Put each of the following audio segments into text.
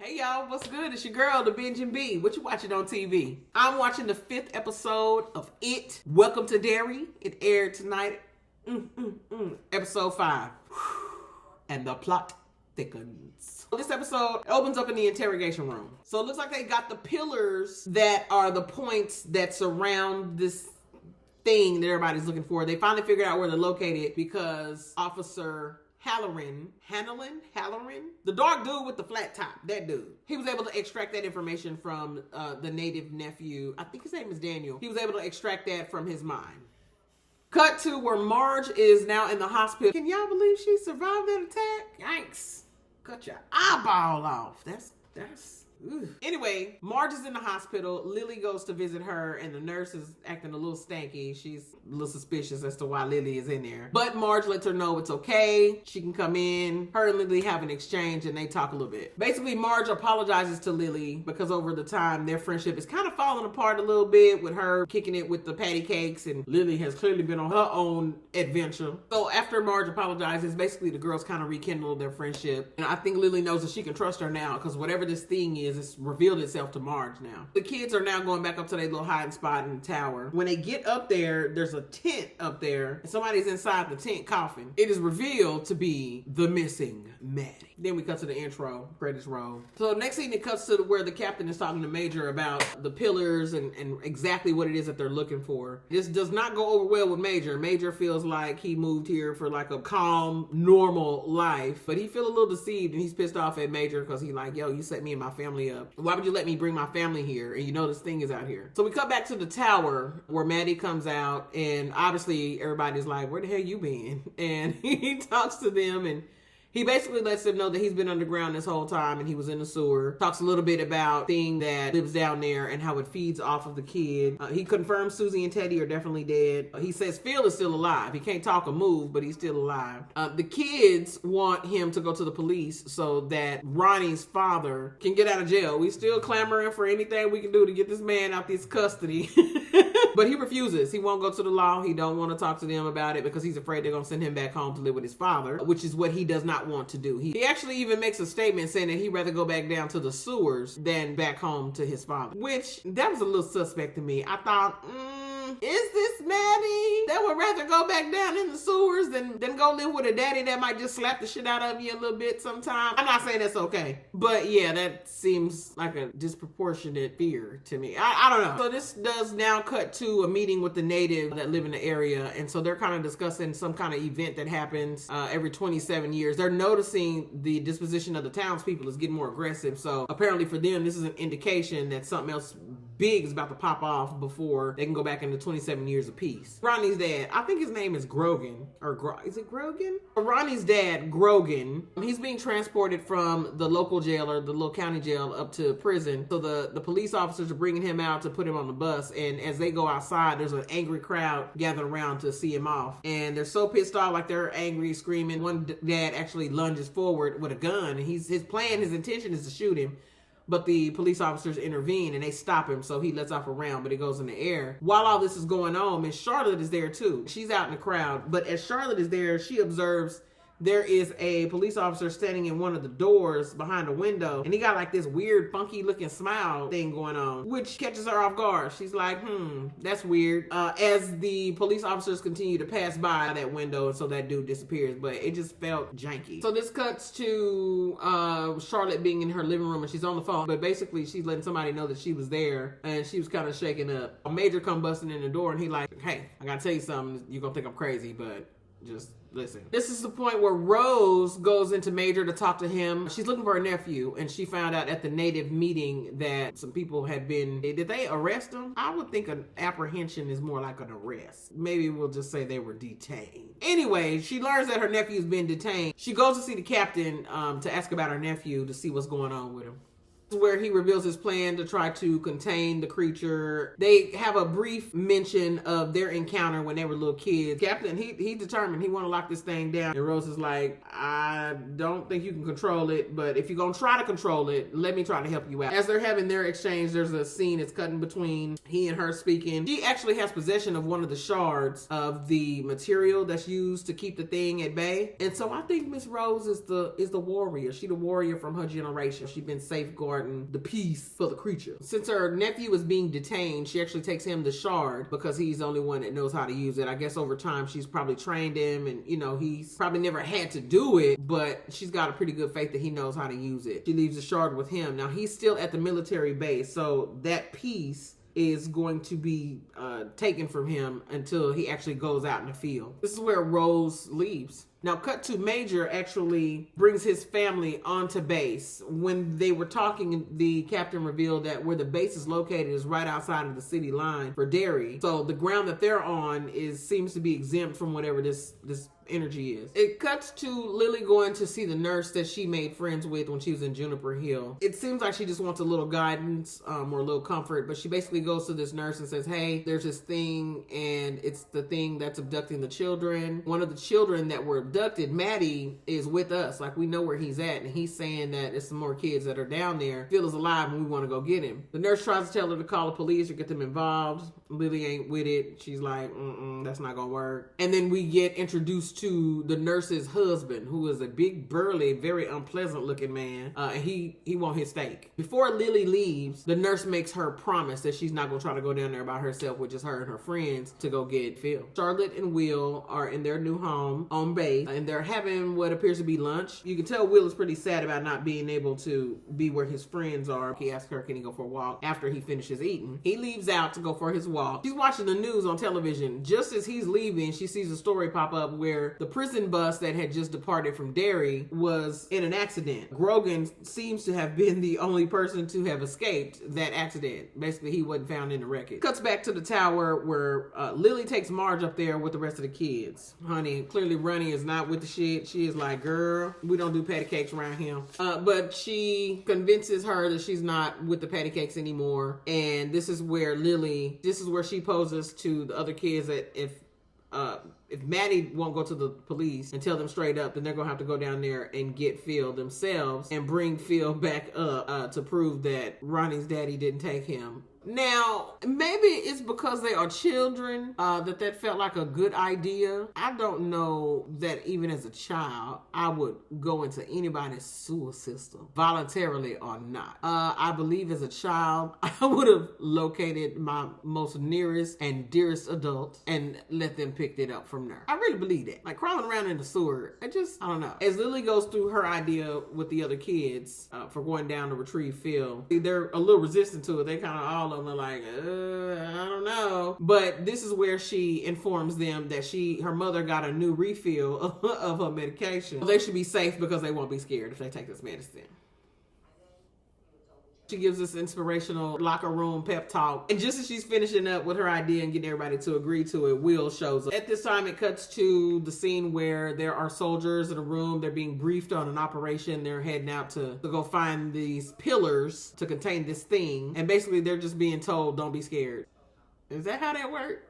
Hey y'all, what's good? It's your girl, the Binge and B. What you watching on TV? I'm watching the 5th episode of It. Welcome to Derry. It aired tonight. Episode 5. And the plot thickens. This episode opens up in the interrogation room. So it looks like they got the pillars that are the points that surround this thing that everybody's looking for. They finally figured out where they're located because Officer Halloran, the dark dude with the flat top, that dude. He was able to extract that information from the native nephew. I think his name is Daniel. He was able to extract that from his mind. Cut to where Marge is now in the hospital. Can y'all believe she survived that attack? Yikes. Cut your eyeball off. That's Ugh. Anyway, Marge is in the hospital. Lily goes to visit her, and the nurse is acting a little stanky. She's a little suspicious as to why Lily is in there. But Marge lets her know it's okay. She can come in. Her and Lily have an exchange, and they talk a little bit. Basically, Marge apologizes to Lily because over the time, their friendship is kind of falling apart a little bit with her kicking it with the patty cakes, and Lily has clearly been on her own adventure. So after Marge apologizes, basically the girls kind of rekindle their friendship. And I think Lily knows that she can trust her now because whatever this thing is, it's revealed itself to Marge now. The kids are now going back up to their little hiding spot in the tower. When they get up there, there's a tent up there, and somebody's inside the tent coughing. It is revealed to be the missing Maddie. Then we cut to the intro, credits roll. So next scene, it cuts to where the captain is talking to Major about the pillars and exactly what it is that they're looking for. This does not go over well with Major. Major feels like he moved here for like a calm, normal life, but he feels a little deceived, and he's pissed off at Major because he's like, yo, you set me and my family up. Why would you let me bring my family here? And you know this thing is out here. So we cut back to the tower where Maddie comes out, and obviously everybody's like, where the hell you been? And he talks to them, and he basically lets them know that he's been underground this whole time and he was in the sewer. Talks a little bit about the thing that lives down there and how it feeds off of the kid. He confirms Susie and Teddy are definitely dead. He says Phil is still alive. He can't talk or move, but he's still alive. The kids want him to go to the police so that Ronnie's father can get out of jail. We still clamoring for anything we can do to get this man out this custody. But he refuses. He won't go to the law. He don't want to talk to them about it because he's afraid they're going to send him back home to live with his father, which is what he does not want to do. He actually even makes a statement saying that he'd rather go back down to the sewers than back home to his father, which that was a little suspect to me. I thought, is this Maddie that would rather go back down in the sewers than go live with a daddy that might just slap the shit out of you a little bit sometime? I'm not saying that's okay, but yeah, that seems like a disproportionate fear to me. I don't know. So this does now cut to a meeting with the natives that live in the area, and so they're kind of discussing some kind of event that happens every 27 years. They're noticing the disposition of the townspeople is getting more aggressive, so apparently for them this is an indication that something else big is about to pop off before they can go back into 27 years of peace. Ronnie's dad, I think his name is Grogan, is it Grogan? Ronnie's dad, Grogan, he's being transported from the local jail or the little county jail up to prison. So the police officers are bringing him out to put him on the bus, and as they go outside, there's an angry crowd gathered around to see him off. And they're so pissed off, like they're angry, screaming. One dad actually lunges forward with a gun, and his intention is to shoot him. But the police officers intervene and they stop him, so he lets off a round, but it goes in the air. While all this is going on, Miss Charlotte is there too. She's out in the crowd, but as Charlotte is there, she observes there is a police officer standing in one of the doors behind a window, and he got like this weird, funky looking smile thing going on, which catches her off guard. She's like, that's weird. As the police officers continue to pass by that window, and so that dude disappears, but it just felt janky. So this cuts to Charlotte being in her living room, and she's on the phone, but basically she's letting somebody know that she was there, and she was kind of shaken up. A Major come busting in the door, and he like, hey, I gotta tell you something. You're gonna think I'm crazy, but just listen. This is the point where Rose goes into Major to talk to him. She's looking for her nephew, and she found out at the native meeting that some people had been... Did they arrest him? I would think an apprehension is more like an arrest. Maybe we'll just say they were detained. Anyway, she learns that her nephew's been detained. She goes to see the captain to ask about her nephew to see what's going on with him. where he reveals his plan to try to contain the creature. They have a brief mention of their encounter when they were little kids. Captain, he determined he want to lock this thing down. And Rose is like, I don't think you can control it, but if you're going to try to control it, let me try to help you out. As they're having their exchange, there's a scene that's cutting between he and her speaking. She actually has possession of one of the shards of the material that's used to keep the thing at bay. And so I think Miss Rose is the warrior. She the warrior from her generation. She's been safeguarding the peace for the creature. Since her nephew is being detained, she actually takes him the shard because he's the only one that knows how to use it. I guess over time she's probably trained him, and he's probably never had to do it, but she's got a pretty good faith that he knows how to use it. She leaves the shard with him. Now he's still at the military base, so that piece is going to be taken from him until he actually goes out in the field. This is where Rose leaves. Now, cut to Major actually brings his family onto base. When they were talking, the captain revealed that where the base is located is right outside of the city line for Derry. So the ground that they're on seems to be exempt from whatever this energy is. It cuts to Lily going to see the nurse that she made friends with when she was in Juniper Hill. It seems like she just wants a little guidance or a little comfort, but she basically goes to this nurse and says, hey, there's this thing, and it's the thing that's abducting the children. One of the children that were abducted, Maddie, is with us. Like, we know where he's at, and he's saying that there's some more kids that are down there. Phil is alive and we want to go get him. The nurse tries to tell her to call the police or get them involved. Lily ain't with it. She's like, that's not gonna work. And then we get introduced to the nurse's husband, who is a big, burly, very unpleasant looking man. And he want his steak. Before Lily leaves, the nurse makes her promise that she's not gonna try to go down there by herself with just her and her friends to go get Phil. Charlotte and Will are in their new home on base, and they're having what appears to be lunch. You can tell Will is pretty sad about not being able to be where his friends are. He asks her, can he go for a walk after he finishes eating? He leaves out to go for his walk. She's watching the news on television. Just as he's leaving, she sees a story pop up where the prison bus that had just departed from Derry was in an accident. Grogan seems to have been the only person to have escaped that accident. Basically, he wasn't found in the wreckage. Cuts back to the tower where Lily takes Marge up there with the rest of the kids. Honey, clearly Ronnie is not with the shit. She is like, girl, we don't do patty cakes around here. But she convinces her that she's not with the patty cakes anymore. And this is where she poses to the other kids that if Maddie won't go to the police and tell them straight up, then they're going to have to go down there and get Phil themselves and bring Phil back up to prove that Ronnie's daddy didn't take him. Now, maybe it's because they are children that felt like a good idea. I don't know that even as a child, I would go into anybody's sewer system, voluntarily or not. I believe as a child, I would have located my most nearest and dearest adult and let them pick it up from there. I really believe that. Like crawling around in the sewer, I don't know. As Lily goes through her idea with the other kids for going down to retrieve Phil, they're a little resistant to it. They kind of all of them are like, I don't know. But this is where she informs them that her mother got a new refill of her medication. They should be safe because they won't be scared if they take this medicine. She gives this inspirational locker room pep talk. And just as she's finishing up with her idea and getting everybody to agree to it, Will shows up. At this time, it cuts to the scene where there are soldiers in a room. They're being briefed on an operation. They're heading out to go find these pillars to contain this thing. And basically, they're just being told, don't be scared. Is that how that worked?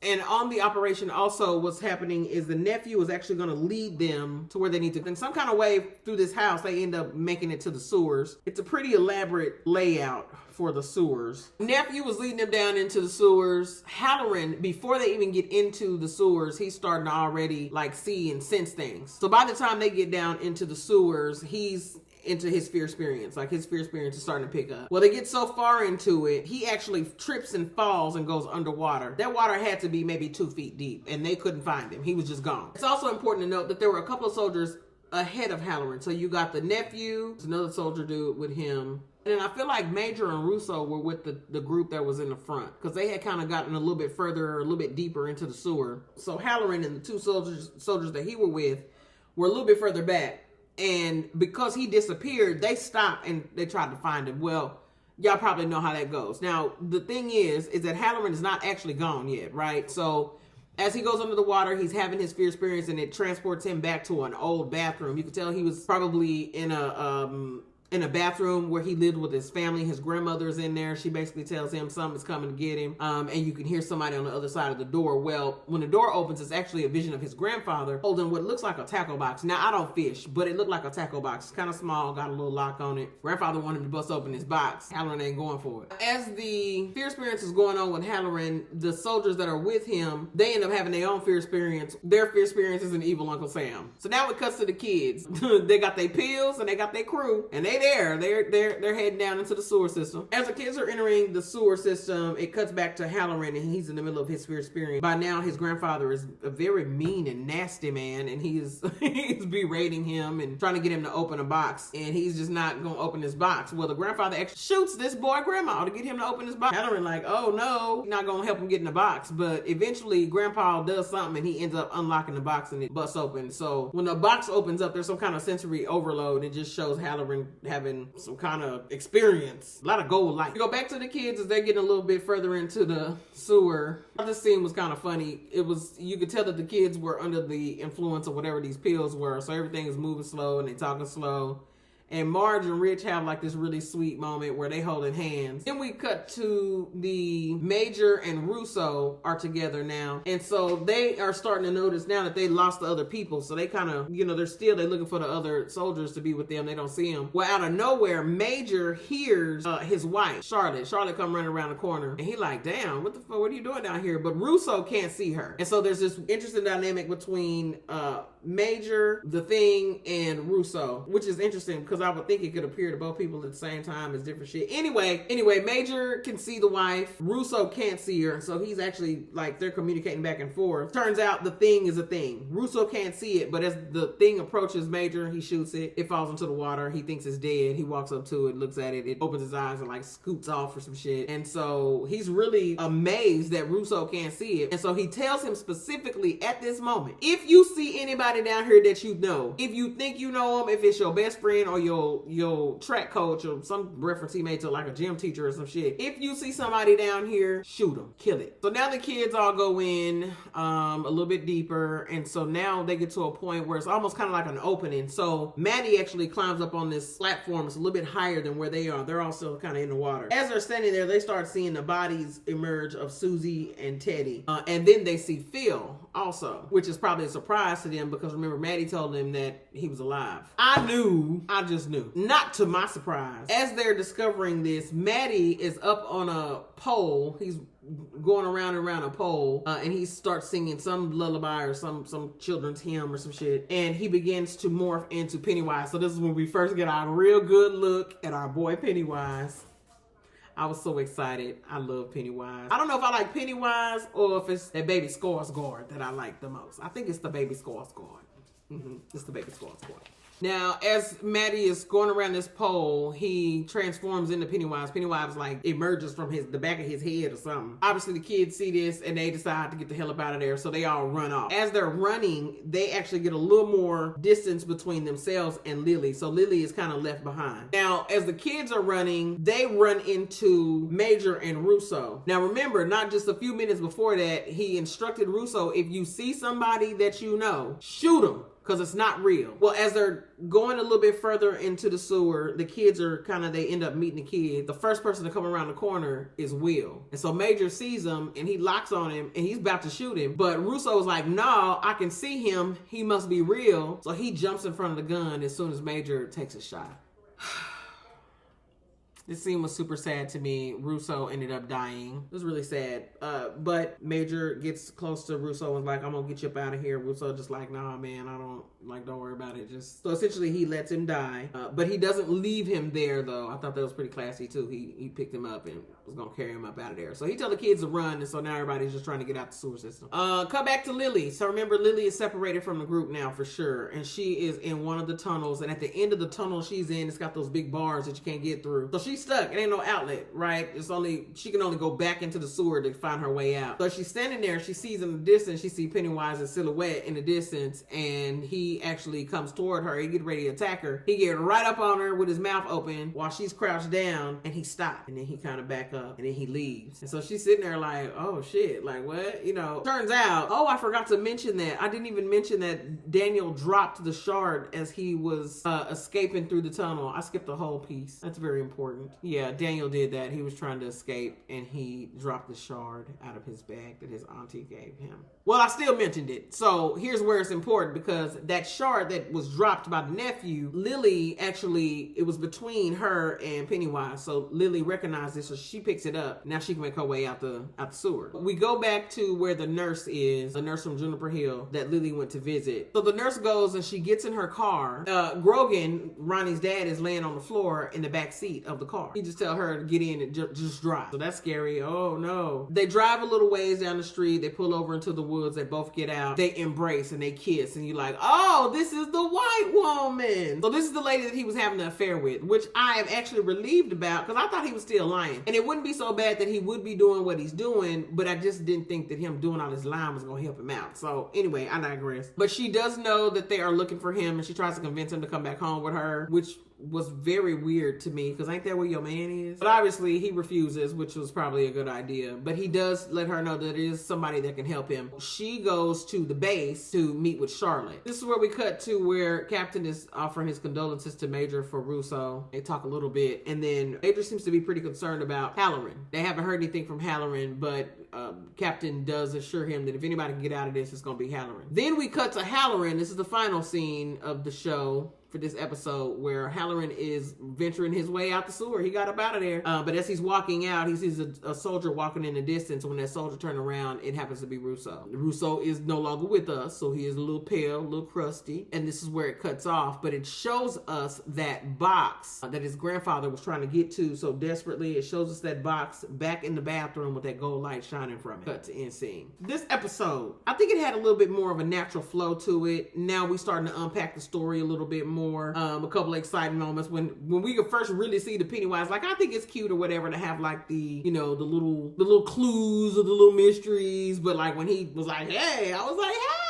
And on the operation also, what's happening is the nephew is actually going to lead them to where they need to. In some kind of way through this house, they end up making it to the sewers. It's a pretty elaborate layout for the sewers. Nephew was leading them down into the sewers. Halloran, before they even get into the sewers, he's starting to already like see and sense things. So by the time they get down into the sewers, he's into his fear experience. Like his fear experience is starting to pick up. Well, they get so far into it, he actually trips and falls and goes underwater. That water had to be maybe 2 feet deep and they couldn't find him. He was just gone. It's also important to note that there were a couple of soldiers ahead of Halloran. So you got the nephew, another soldier dude with him. And then I feel like Major and Russo were with the group that was in the front because they had kind of gotten a little bit further, a little bit deeper into the sewer. So Halloran and the two soldiers that he were with were a little bit further back. And because he disappeared, they stopped and they tried to find him. Well, y'all probably know how that goes. Now, the thing is that Halloran is not actually gone yet, right? So as he goes under the water, he's having his fear experience and it transports him back to an old bathroom. You can tell he was probably in in a bathroom where he lived with his family. His grandmother's in there. She basically tells him something's coming to get him. And you can hear somebody on the other side of the door. Well, when the door opens, it's actually a vision of his grandfather holding what looks like a tackle box. Now, I don't fish, but it looked like a tackle box. It's kind of small, got a little lock on it. Grandfather wanted him to bust open his box. Halloran ain't going for it. As the fear experience is going on with Halloran, the soldiers that are with him, they end up having their own fear experience. Their fear experience is an evil Uncle Sam. So now it cuts to the kids. They got their pills and they got their crew, and they're heading down into the sewer system. As the kids are entering the sewer system, it cuts back to Halloran, and he's in the middle of his fear experience. By now, his grandfather is a very mean and nasty man, and he's berating him and trying to get him to open a box, and he's just not gonna open his box. Well, the grandfather actually shoots this boy grandma to get him to open his box. Halloran like, oh no, not gonna help him get in the box. But eventually, grandpa does something, and he ends up unlocking the box, and it busts open. So when the box opens up, there's some kind of sensory overload. It just shows Halloran having some kind of experience. A lot of gold light. We go back to the kids as they're getting a little bit further into the sewer. This scene was kind of funny. You could tell that the kids were under the influence of whatever these pills were. So everything is moving slow and they talking slow. And Marge and Rich have like this really sweet moment where they holding hands. Then we cut to the Major and Russo are together now. And so they are starting to notice now that they lost the other people. So they kind of, they're looking for the other soldiers to be with them. They don't see them. Well, out of nowhere, Major hears his wife, Charlotte. Charlotte come running around the corner. And he like, damn, what the fuck, what are you doing down here? But Russo can't see her. And so there's this interesting dynamic between Major, the Thing, and Russo, which is interesting because I would think it could appear to both people at the same time as different shit. Anyway, Major can see the wife. Russo can't see her, so he's actually like they're communicating back and forth. Turns out the Thing is a thing. Russo can't see it, but as the Thing approaches Major, he shoots it. It falls into the water. He thinks it's dead. He walks up to it, looks at it. It opens his eyes and like scoots off or some shit. And so he's really amazed that Russo can't see it. And so he tells him specifically at this moment, if you see anybody down here that you know, if you think you know him, if it's your best friend or your track coach or some reference he made to like a gym teacher or some shit, if you see somebody down here, shoot them, kill it. So now the kids all go in a little bit deeper, and so now they get to a point where it's almost kind of like an opening. So Maddie actually climbs up on this platform. It's a little bit higher than where they are. They're all still kind of in the water. As they're standing there, they start seeing the bodies emerge of Susie and Teddy, and then they see Phil also, which is probably a surprise to them because remember Maddie told them that he was alive. I just knew. Not to my surprise. As they're discovering this, Maddie is up on a pole. He's going around and around a pole, and he starts singing some lullaby or some children's hymn or some shit, and he begins to morph into Pennywise. So this is when we first get our real good look at our boy Pennywise. I was so excited. I love Pennywise. I don't know if I like Pennywise or if it's that baby Skarsgård that I like the most. I think it's the baby Skarsgård. It's the baby Skarsgård. Now, as Maddie is going around this pole, he transforms into Pennywise. Pennywise like emerges from the back of his head or something. Obviously, the kids see this and they decide to get the hell up out of there, so they all run off. As they're running, they actually get a little more distance between themselves and Lily, so Lily is kind of left behind. Now, as the kids are running, they run into Major and Russo. Now, remember, not just a few minutes before that, he instructed Russo, if you see somebody that you know, shoot them, because it's not real. Well, as they're going a little bit further into the sewer, the kids are they end up meeting the kid. The first person to come around the corner is Will. And so Major sees him and he locks on him and he's about to shoot him. But Russo's like, no, I can see him. He must be real. So he jumps in front of the gun as soon as Major takes a shot. This scene was super sad to me. Russo ended up dying. It was really sad. But Major gets close to Russo and like, I'm gonna get you up out of here. Russo just like, nah, man, don't worry about it. So essentially he lets him die. But he doesn't leave him there though. I thought that was pretty classy too. He picked him up and was gonna carry him up out of there. So he told the kids to run, and so now everybody's just trying to get out the sewer system. Come back to Lily. So remember, Lily is separated from the group now for sure. And she is in one of the tunnels. And at the end of the tunnel she's in, it's got those big bars that you can't get through. So she's she's stuck. It ain't no outlet, right? She can only go back into the sewer to find her way out. So she's standing there. She sees in the distance. She sees Pennywise's silhouette in the distance, and he actually comes toward her. He get ready to attack her. He get right up on her with his mouth open while she's crouched down, and he stopped, and then he kind of back up, and then he leaves. And so she's sitting there like, oh shit, like what? Turns out, oh, I forgot to mention that. I didn't even mention that Daniel dropped the shard as he was escaping through the tunnel. I skipped a whole piece. That's very important. Yeah, Daniel did that. He was trying to escape, and he dropped the shard out of his bag that his auntie gave him. Well, I still mentioned it. So here's where it's important, because that shard that was dropped by the nephew, Lily actually, it was between her and Pennywise. So Lily recognized it, so she picks it up. Now she can make her way out the sewer. We go back to where the nurse is, the nurse from Juniper Hill that Lily went to visit. So the nurse goes and she gets in her car. Grogan, Ronnie's dad, is laying on the floor in the back seat of the car. He just tell her to get in and just drive. So that's scary. Oh no. They drive a little ways down the street. They pull over into the woods. They both get out. They embrace and they kiss, and you're like, oh, this is the white woman. So this is the lady that he was having an affair with, which I am actually relieved about, because I thought he was still lying. And it wouldn't be so bad that he would be doing what he's doing, but I just didn't think that him doing all this lying was going to help him out. So anyway, I digress. But she does know that they are looking for him, and she tries to convince him to come back home with her, which was very weird to me, because ain't that where your man is? But obviously he refuses, which was probably a good idea. But he does let her know that there is somebody that can help him. She goes to the base to meet with Charlotte. This is where we cut to where Captain is offering his condolences to Major for Russo. They talk a little bit, and then Major seems to be pretty concerned about Halloran. They haven't heard anything from Halloran, but Captain does assure him that if anybody can get out of this, it's going to be Halloran. Then we cut to Halloran. This is the final scene of the show for this episode, where Halloran is venturing his way out the sewer. He got up out of there. But as he's walking out, he sees a soldier walking in the distance. When that soldier turned around, it happens to be Russo. Russo is no longer with us, so he is a little pale, a little crusty. And this is where it cuts off. But it shows us that box that his grandfather was trying to get to so desperately. It shows us that box back in the bathroom with that gold light shining from it. Cut to end scene. This episode, I think it had a little bit more of a natural flow to it. Now we're starting to unpack the story a little bit more. A couple of exciting moments when we could first really see the Pennywise. Like, I think it's cute or whatever to have like the little clues or the little mysteries. But like when he was like, hey, I was like, hey.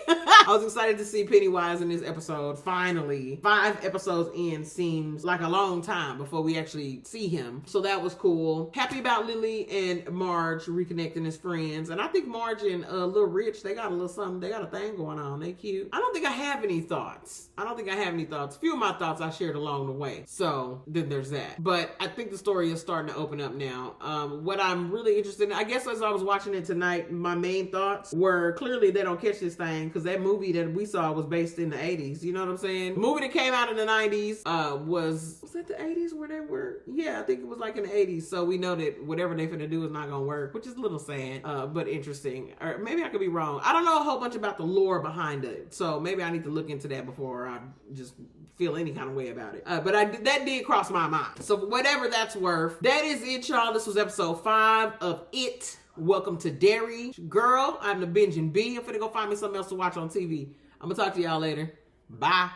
I was excited to see Pennywise in this episode. Finally, 5 episodes in seems like a long time before we actually see him. So that was cool. Happy about Lily and Marge reconnecting as friends. And I think Marge and Little Rich, they got a little something. They got a thing going on. They cute. I don't think I have any thoughts. A few of my thoughts I shared along the way. So then there's that. But I think the story is starting to open up now. What I'm really interested in, I guess as I was watching it tonight, my main thoughts were clearly they don't catch this thing, because that movie that we saw was based in the 80s. You know what I'm saying? The movie that came out in the 90s was that the 80s where they were? Yeah, I think it was like in the 80s. So we know that whatever they finna do is not gonna work, which is a little sad, but interesting. Or maybe I could be wrong. I don't know a whole bunch about the lore behind it. So maybe I need to look into that before I just feel any kind of way about it. But that did cross my mind. So whatever that's worth, that is it, y'all. This was episode 5 of It. Welcome to Derry. Girl, I'm the Bingin' B. I'm finna go find me something else to watch on TV. I'm gonna talk to y'all later. Bye.